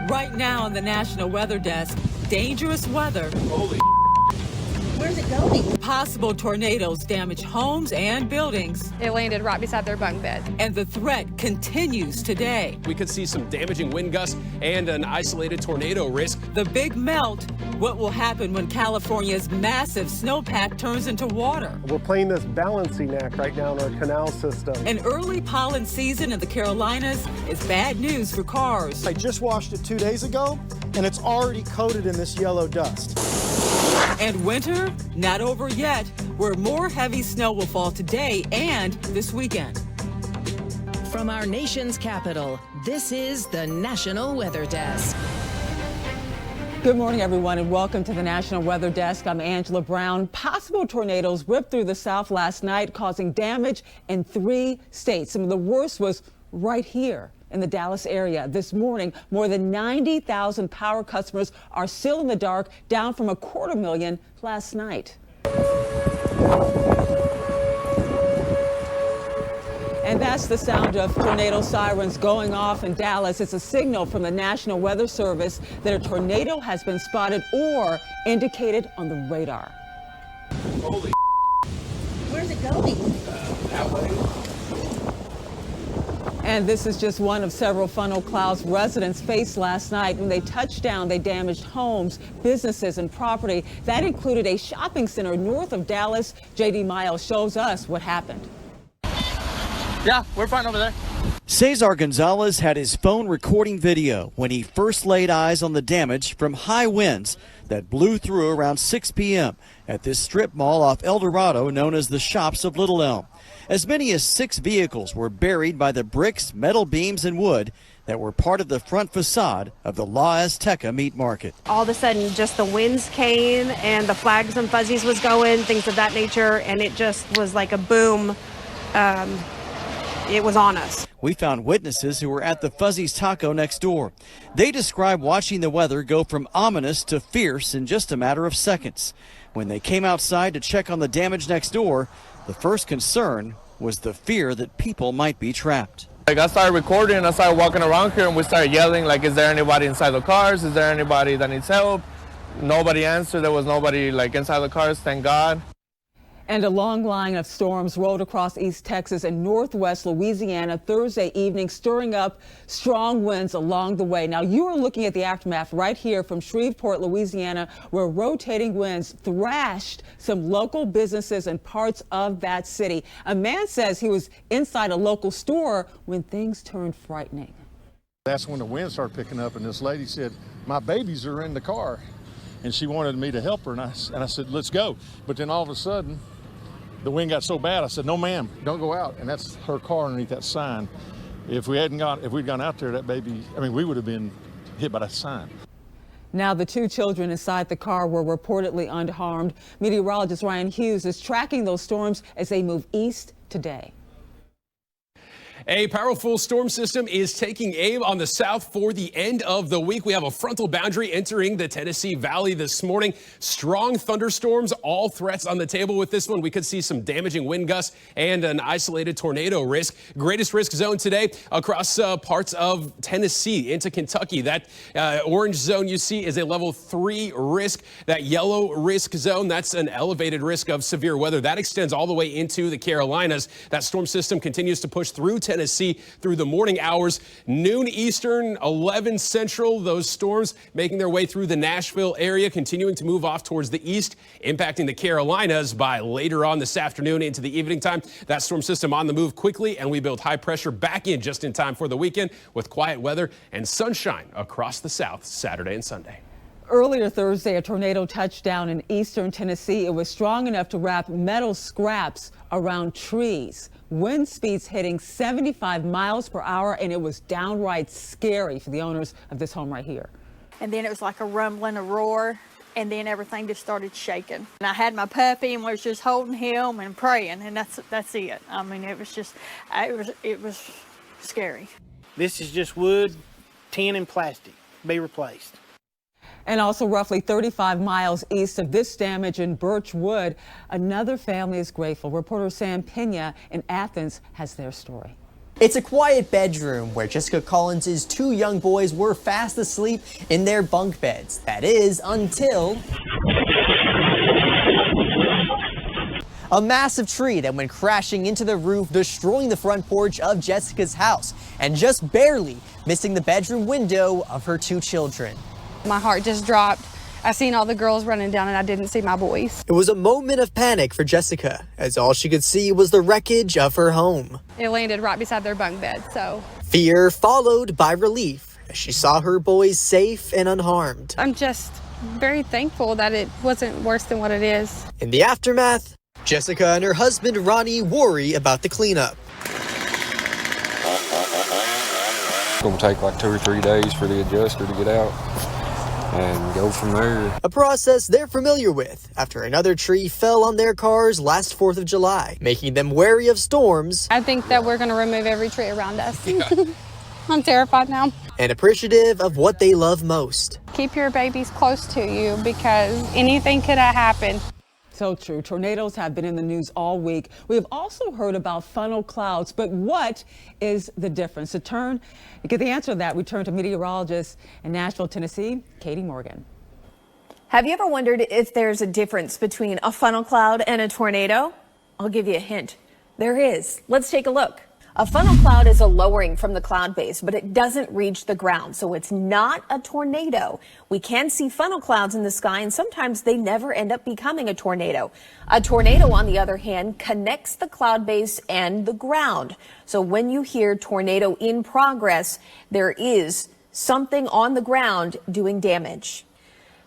Right now on the National Weather Desk, dangerous weather. Holy Where's it going? Possible tornadoes damage homes and buildings. It landed right beside their bunk bed. And the threat continues today. We could see some damaging wind gusts and an isolated tornado risk. The big melt. What will happen when California's massive snowpack turns into water? We're playing this balancing act right now in our canal system. An early pollen season in the Carolinas is bad news for cars. I just washed it 2 days ago, and it's already coated in this yellow dust. And winter, not over yet, where more heavy snow will fall today and this weekend. From our nation's capital, this is the National Weather Desk. Good morning, everyone, and welcome to the National Weather Desk. I'm Angela Brown. Possible tornadoes ripped through the South last night, causing damage in 3 states. Some of the worst was right here in the Dallas area. This morning, more than 90,000 power customers are still in the dark, down from 250,000 last night. And that's the sound of tornado sirens going off in Dallas. It's a signal from the National Weather Service that a tornado has been spotted or indicated on the radar. Holy Where's it going? that way. And this is just one of several funnel clouds residents faced last night. When they touched down, they damaged homes, businesses, and property. That included a shopping center north of Dallas. J.D. Miles shows us what happened. Yeah, we're fine over there. Cesar Gonzalez had his phone recording video when he first laid eyes on the damage from high winds that blew through around 6 p.m. at this strip mall off El Dorado known as the Shops of Little Elm. As many as 6 vehicles were buried by the bricks, metal beams, and wood that were part of the front facade of the La Azteca meat market. All of a sudden, just the winds came and the flags and fuzzies was going, things of that nature, and it just was like a boom. It was on us. We found witnesses who were at the Fuzzy's Taco next door. They describe watching the weather go from ominous to fierce in just a matter of seconds. When they came outside to check on the damage next door, the first concern was the fear that people might be trapped. Like I started recording and I started walking around here and we started yelling like, is there anybody inside the cars? Is there anybody that needs help? Nobody answered. There was nobody like inside the cars, thank God. And a long line of storms rolled across East Texas and northwest Louisiana Thursday evening, stirring up strong winds along the way. Now, you are looking at the aftermath right here from Shreveport, Louisiana, where rotating winds thrashed some local businesses and parts of that city. A man says he was inside a local store when things turned frightening. That's when the wind started picking up, and this lady said, my babies are in the car. And she wanted me to help her, and I said, let's go. But then all of a sudden, the wind got so bad, I said, no, ma'am, don't go out. And that's her car underneath that sign. If we'd gone out there, that baby, we would have been hit by that sign. Now, the 2 children inside the car were reportedly unharmed. Meteorologist Ryan Hughes is tracking those storms as they move east today. A powerful storm system is taking aim on the south for the end of the week. We have a frontal boundary entering the Tennessee Valley this morning. Strong thunderstorms, all threats on the table with this one. We could see some damaging wind gusts and an isolated tornado risk. Greatest risk zone today across parts of Tennessee into Kentucky. That orange zone you see is a level 3 risk. That yellow risk zone, that's an elevated risk of severe weather. That extends all the way into the Carolinas. That storm system continues to push through Tennessee through the morning hours, noon Eastern, 11 Central. Those storms making their way through the Nashville area, continuing to move off towards the east, impacting the Carolinas by later on this afternoon into the evening time. That storm system on the move quickly, and we build high pressure back in just in time for the weekend with quiet weather and sunshine across the south Saturday and Sunday. Earlier Thursday, a tornado touched down in eastern Tennessee. It was strong enough to wrap metal scraps around trees. Wind speeds hitting 75 miles per hour, and it was downright scary for the owners of this home right here. And then it was like a rumbling, a roar, and then everything just started shaking. And I had my puppy and was just holding him and praying, and that's it. It was just, it was scary. This is just wood, tin, and plastic. Be replaced. And also roughly 35 miles east of this damage in Birchwood, another family is grateful. Reporter Sam Pena in Athens has their story. It's a quiet bedroom where Jessica Collins' two young boys were fast asleep in their bunk beds. That is, until a massive tree that went crashing into the roof, destroying the front porch of Jessica's house and just barely missing the bedroom window of her two children. My heart just dropped. I seen all the girls running down and I didn't see my boys. It was a moment of panic for Jessica, as all she could see was the wreckage of her home. It landed right beside their bunk bed, so. Fear followed by relief as she saw her boys safe and unharmed. I'm just very thankful that it wasn't worse than what it is. In the aftermath, Jessica and her husband Ronnie worry about the cleanup. It's going to take like 2 or 3 days for the adjuster to get out and go from there. A process they're familiar with after another tree fell on their cars last 4th of July, making them wary of storms. I think that we're going to remove every tree around us. Yeah. I'm terrified now. And appreciative of what they love most. Keep your babies close to you because anything could have happened. So true. Tornadoes have been in the news all week. We have also heard about funnel clouds, but what is the difference? To get the answer to that, we turn to meteorologist in Nashville, Tennessee, Katie Morgan. Have you ever wondered if there's a difference between a funnel cloud and a tornado? I'll give you a hint. There is. Let's take a look. A funnel cloud is a lowering from the cloud base, but it doesn't reach the ground, so it's not a tornado. We can see funnel clouds in the sky, and sometimes they never end up becoming a tornado. A tornado, on the other hand, connects the cloud base and the ground. So when you hear tornado in progress, there is something on the ground doing damage.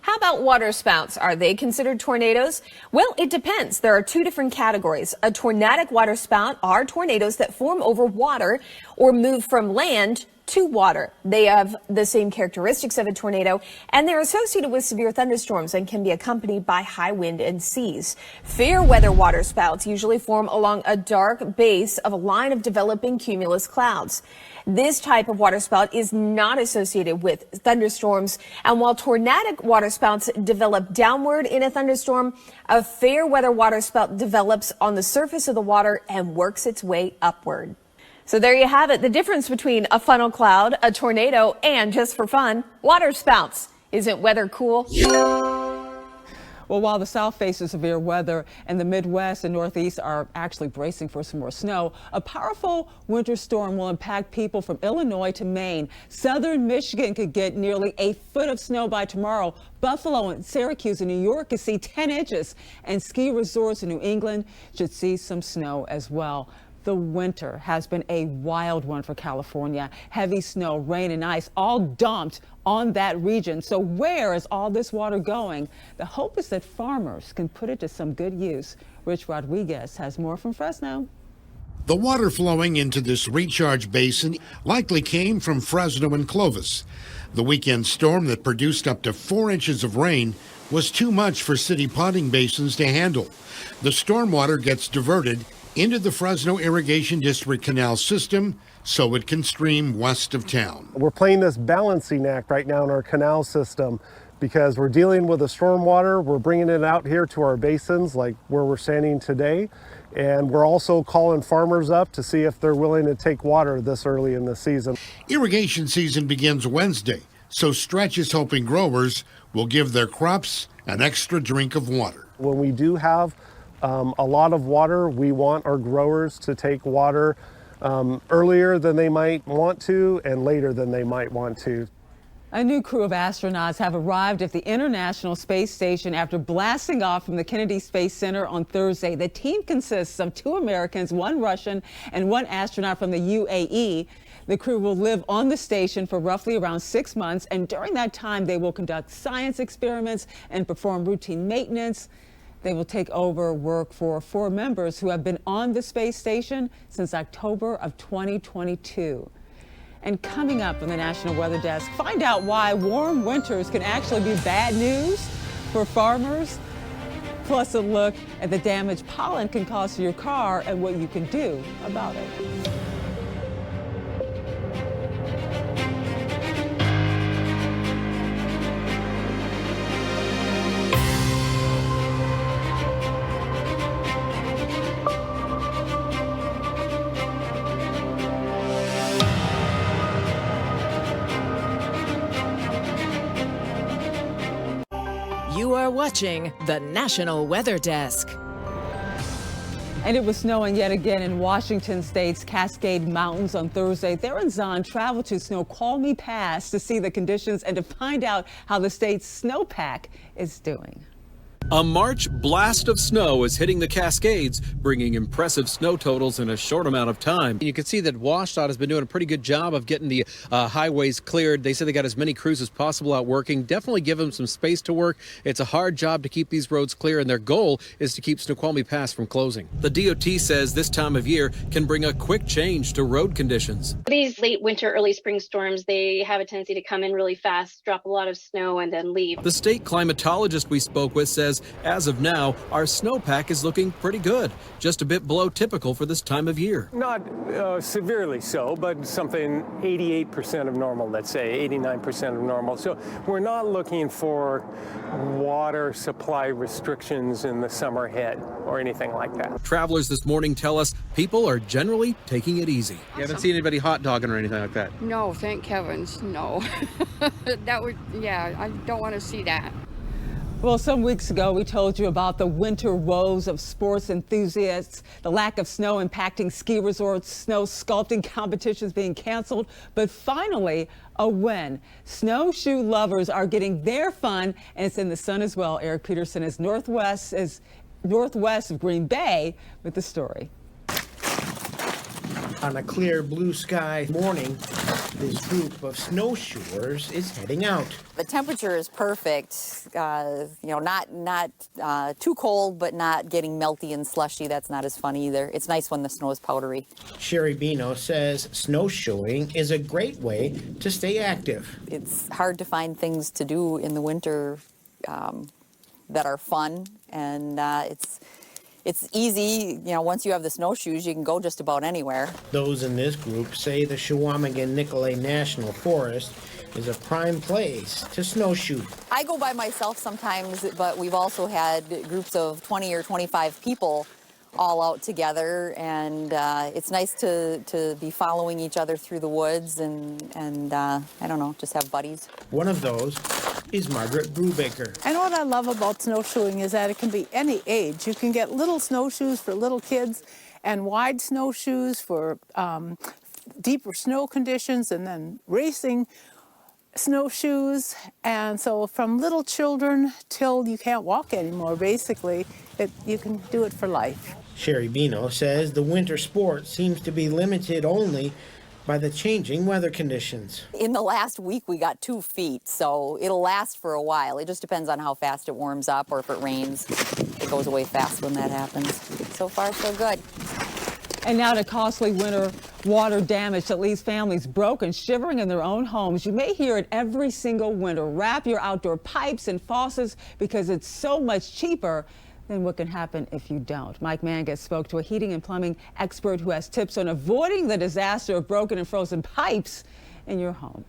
How about water spouts? Are they considered tornadoes? Well, it depends. There are 2 different categories. A tornadic water spout are tornadoes that form over water or move from land to water. They have the same characteristics of a tornado, and they're associated with severe thunderstorms and can be accompanied by high wind and seas. Fair weather water spouts usually form along a dark base of a line of developing cumulus clouds. This type of water spout is not associated with thunderstorms, and while tornadic water spouts develop downward in a thunderstorm, a fair weather water spout develops on the surface of the water and works its way upward. So there you have it, the difference between a funnel cloud, a tornado, and, just for fun, water spouts. Isn't weather cool? Well, while the South faces severe weather and the Midwest and Northeast are actually bracing for some more snow, a powerful winter storm will impact people from Illinois to Maine. Southern Michigan could get nearly a foot of snow by tomorrow. Buffalo and Syracuse in New York could see 10 inches, and ski resorts in New England should see some snow as well. The winter has been a wild one for California. Heavy snow, rain, and ice all dumped on that region. So where is all this water going? The hope is that farmers can put it to some good use. Rich Rodriguez has more from Fresno. The water flowing into this recharge basin likely came from Fresno and Clovis. The weekend storm that produced up to 4 inches of rain was too much for city ponding basins to handle. The stormwater gets diverted into the Fresno Irrigation District canal system so it can stream west of town. We're playing this balancing act right now in our canal system because we're dealing with the stormwater. We're bringing it out here to our basins like where we're standing today. And we're also calling farmers up to see if they're willing to take water this early in the season. Irrigation season begins Wednesday, so Stretch is hoping growers will give their crops an extra drink of water. When we do have a lot of water, we want our growers to take water earlier than they might want to and later than they might want to. A new crew of astronauts have arrived at the International Space Station after blasting off from the Kennedy Space Center on Thursday. The team consists of 2 Americans, 1 Russian, and 1 astronaut from the UAE. The crew will live on the station for roughly around 6 months, and during that time, they will conduct science experiments and perform routine maintenance. They will take over work for 4 members who have been on the space station since October of 2022. And coming up on the National Weather Desk, find out why warm winters can actually be bad news for farmers, plus a look at the damage pollen can cause to your car and what you can do about it. You are watching the National Weather Desk. And it was snowing yet again in Washington state's Cascade Mountains on Thursday. Theron Zahn traveled to Snoqualmie Pass to see the conditions and to find out how the state's snowpack is doing. A March blast of snow is hitting the Cascades, bringing impressive snow totals in a short amount of time. You can see that WashDOT has been doing a pretty good job of getting the highways cleared. They said they got as many crews as possible out working. Definitely give them some space to work. It's a hard job to keep these roads clear, and their goal is to keep Snoqualmie Pass from closing. The DOT says this time of year can bring a quick change to road conditions. These late winter, early spring storms, they have a tendency to come in really fast, drop a lot of snow, and then leave. The state climatologist we spoke with says, as of now, our snowpack is looking pretty good, just a bit below typical for this time of year. Not severely so, but something 88% of normal, let's say, 89% of normal. So we're not looking for water supply restrictions in the summer ahead or anything like that. Travelers this morning tell us people are generally taking it easy. You haven't seen anybody hot dogging or anything like that? No, thank heavens, no. I don't want to see that. Well, some weeks ago, we told you about the winter woes of sports enthusiasts, the lack of snow impacting ski resorts, snow sculpting competitions being canceled. But finally, a win. Snowshoe lovers are getting their fun, and it's in the sun as well. Eric Peterson is northwest of Green Bay with the story. On a clear blue sky morning, this group of snowshoers is heading out. The temperature is perfect. Not too cold, but not getting melty and slushy. That's not as fun either. It's nice when the snow is powdery. Sherry Bino says snowshoeing is a great way to stay active. It's hard to find things to do in the winter that are fun, and it's easy, once you have the snowshoes, you can go just about anywhere. Those in this group say the Chequamegon-Nicolet National Forest is a prime place to snowshoe. I go by myself sometimes, but we've also had groups of 20 or 25 people all out together, and it's nice to be following each other through the woods and I don't know, just have buddies. One of those is Margaret Brubaker. And what I love about snowshoeing is that it can be any age. You can get little snowshoes for little kids and wide snowshoes for deeper snow conditions, and then racing snowshoes. And so from little children till you can't walk anymore, basically, you can do it for life. Sherry Bino says the winter sport seems to be limited only by the changing weather conditions. In the last week, we got 2 feet, so it'll last for a while. It just depends on how fast it warms up, or if it rains. It goes away fast when that happens. So far, so good. And now to costly winter water damage that leaves families broken, shivering in their own homes. You may hear it every single winter. Wrap your outdoor pipes and faucets because it's so much cheaper than what can happen if you don't. Mike Mangus spoke to a heating and plumbing expert who has tips on avoiding the disaster of broken and frozen pipes in your home.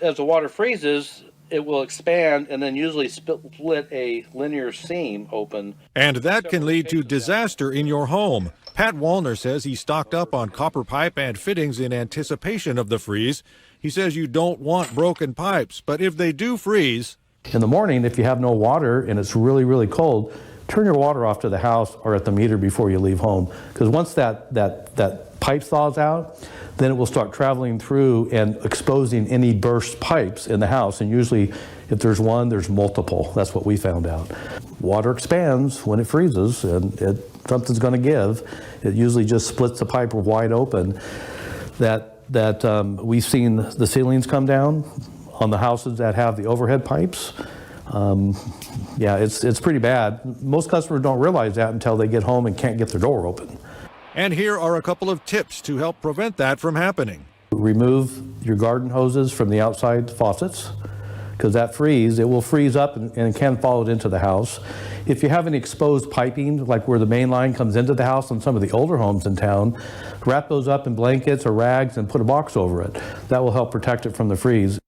As the water freezes, it will expand and then usually split a linear seam open. And that can lead to disaster in your home. Pat Wallner says he stocked up on copper pipe and fittings in anticipation of the freeze. He says you don't want broken pipes, but if they do freeze, in the morning, if you have no water and it's really, really cold, turn your water off to the house or at the meter before you leave home. Because once that pipe thaws out, then it will start traveling through and exposing any burst pipes in the house. And usually, if there's one, there's multiple. That's what we found out. Water expands when it freezes, and something's going to give. It usually just splits the pipe wide open. We've seen the ceilings come down on the houses that have the overhead pipes. It's pretty bad. Most customers don't realize that until they get home and can't get their door open. And here are a couple of tips to help prevent that from happening. Remove your garden hoses from the outside faucets, because it will freeze up and it can fall into the house. If you have any exposed piping, like where the main line comes into the house on some of the older homes in town, wrap those up in blankets or rags and put a box over it. That will help protect it from the freeze.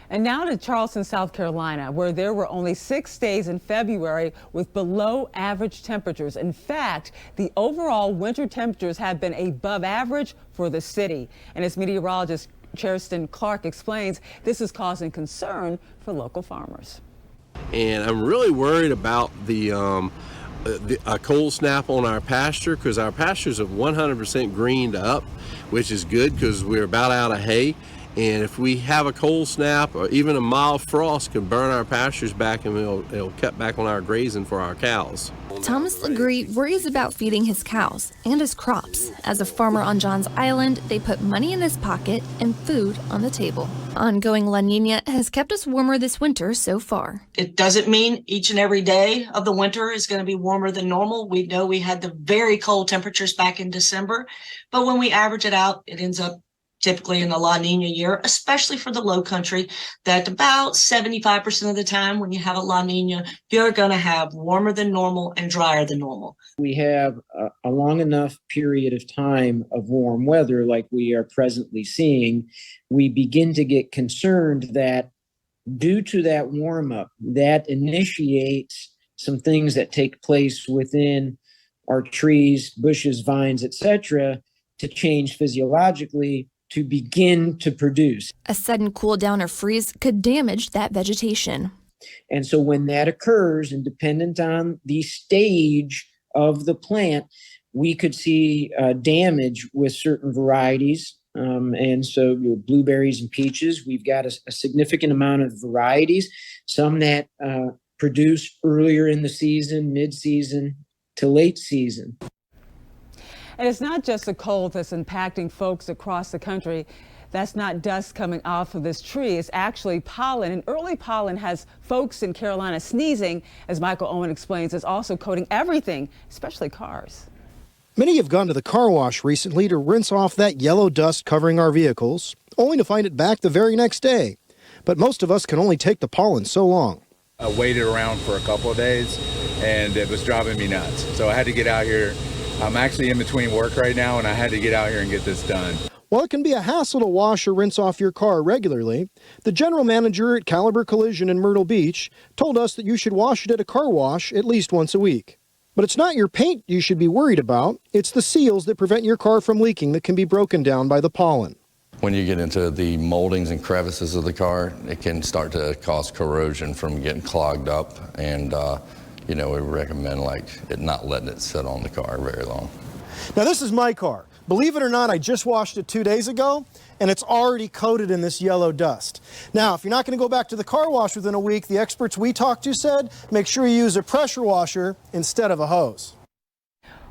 And now to Charleston, South Carolina, where there were only 6 days in February with below average temperatures. In fact, the overall winter temperatures have been above average for the city. And as meteorologist Cheriston Clark explains, this is causing concern for local farmers. and I'm really worried about a cold snap on our pasture, because our pastures are 100% greened up, which is good because we're about out of hay. And if we have a cold snap or even a mild frost, can burn our pastures back, and it'll cut back on our grazing for our cows. Thomas Legree worries about feeding his cows and his crops. As a farmer on John's Island, they put money in his pocket and food on the table. Ongoing La Niña has kept us warmer this winter so far. It doesn't mean each and every day of the winter is going to be warmer than normal. We know we had the very cold temperatures back in December, but when we average it out, it ends up typically in the La Nina year, especially for the low country, that about 75% of the time when you have a La Nina, you're going to have warmer than normal and drier than normal. We have a long enough period of time of warm weather like we are presently seeing. We begin to get concerned that due to that warm up, that initiates some things that take place within our trees, bushes, vines, etc., to change physiologically, to begin to produce. A sudden cool down or freeze could damage that vegetation. And so when that occurs, and dependent on the stage of the plant, we could see damage with certain varieties. And so blueberries and peaches, we've got a significant amount of varieties, some that produce earlier in the season, mid-season to late season. And it's not just the cold that's impacting folks across the country. That's not dust coming off of this tree. It's actually pollen. And early pollen has folks in Carolina sneezing, as Michael Owen explains. It's also coating everything, especially cars. Many have gone to the car wash recently to rinse off that yellow dust covering our vehicles, only to find it back the very next day. But most of us can only take the pollen so long. I waited around for a couple of days, and it was driving me nuts. So I had to get out here. I'm actually in between work right now, and I had to get out here and get this done. While it can be a hassle to wash or rinse off your car regularly, the general manager at Caliber Collision in Myrtle Beach told us that you should wash it at a car wash at least once a week. But it's not your paint you should be worried about. It's the seals that prevent your car from leaking that can be broken down by the pollen. When you get into the moldings and crevices of the car, it can start to cause corrosion from getting clogged up, and we recommend it not letting it sit on the car very long. Now this is my car. Believe it or not, I just washed it 2 days ago, and it's already coated in this yellow dust. Now, if you're not going to go back to the car wash within a week, the experts we talked to said, make sure you use a pressure washer instead of a hose.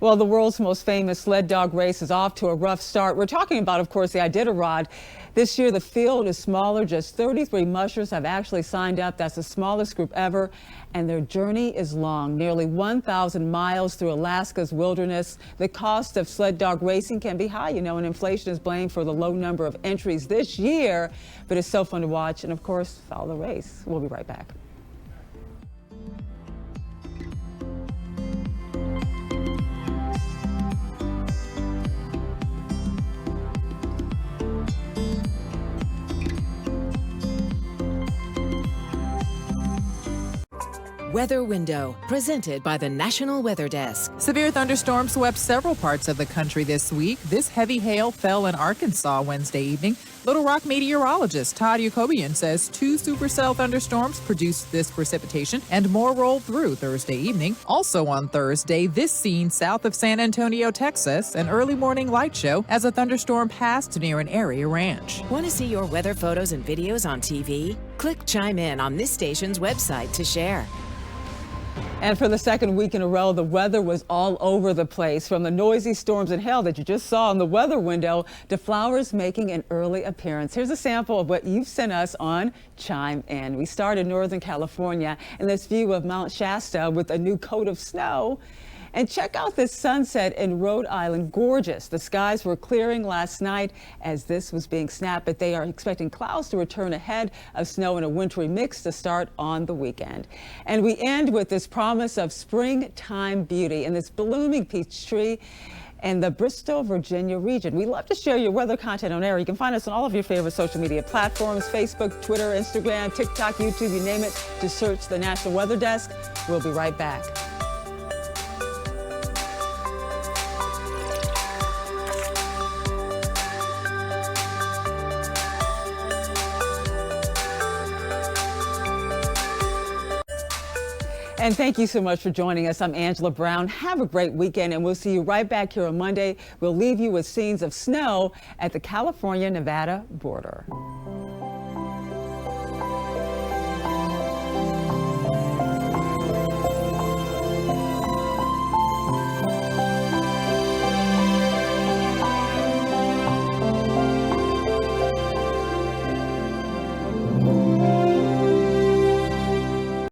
Well, the world's most famous sled dog race is off to a rough start. We're talking about, of course, the Iditarod. This year, the field is smaller. Just 33 mushers have actually signed up. That's the smallest group ever. And their journey is long, nearly 1,000 miles through Alaska's wilderness. The cost of sled dog racing can be high, and inflation is blamed for the low number of entries this year. But it's so fun to watch and, of course, follow the race. We'll be right back. Weather Window, presented by the National Weather Desk. Severe thunderstorms swept several parts of the country this week. This heavy hail fell in Arkansas Wednesday evening. Little Rock meteorologist Todd Yacobian says 2 supercell thunderstorms produced this precipitation, and more rolled through Thursday evening. Also on Thursday, this scene south of San Antonio, Texas, an early morning light show as a thunderstorm passed near an area ranch. Want to see your weather photos and videos on TV? Click Chime In on this station's website to share. And for the second week in a row, the weather was all over the place, from the noisy storms and hail that you just saw in the weather window to flowers making an early appearance. Here's a sample of what you've sent us on Chime In. We start in Northern California and this view of Mount Shasta with a new coat of snow. And check out this sunset in Rhode Island. Gorgeous. The skies were clearing last night as this was being snapped, but they are expecting clouds to return ahead of snow and a wintry mix to start on the weekend. And we end with this promise of springtime beauty in this blooming peach tree in the Bristol, Virginia region. We love to share your weather content on air. You can find us on all of your favorite social media platforms: Facebook, Twitter, Instagram, TikTok, YouTube, you name it. Just search the National Weather Desk. We'll be right back. And thank you so much for joining us. I'm Angela Brown. Have a great weekend, and we'll see you right back here on Monday. We'll leave you with scenes of snow at the California-Nevada border.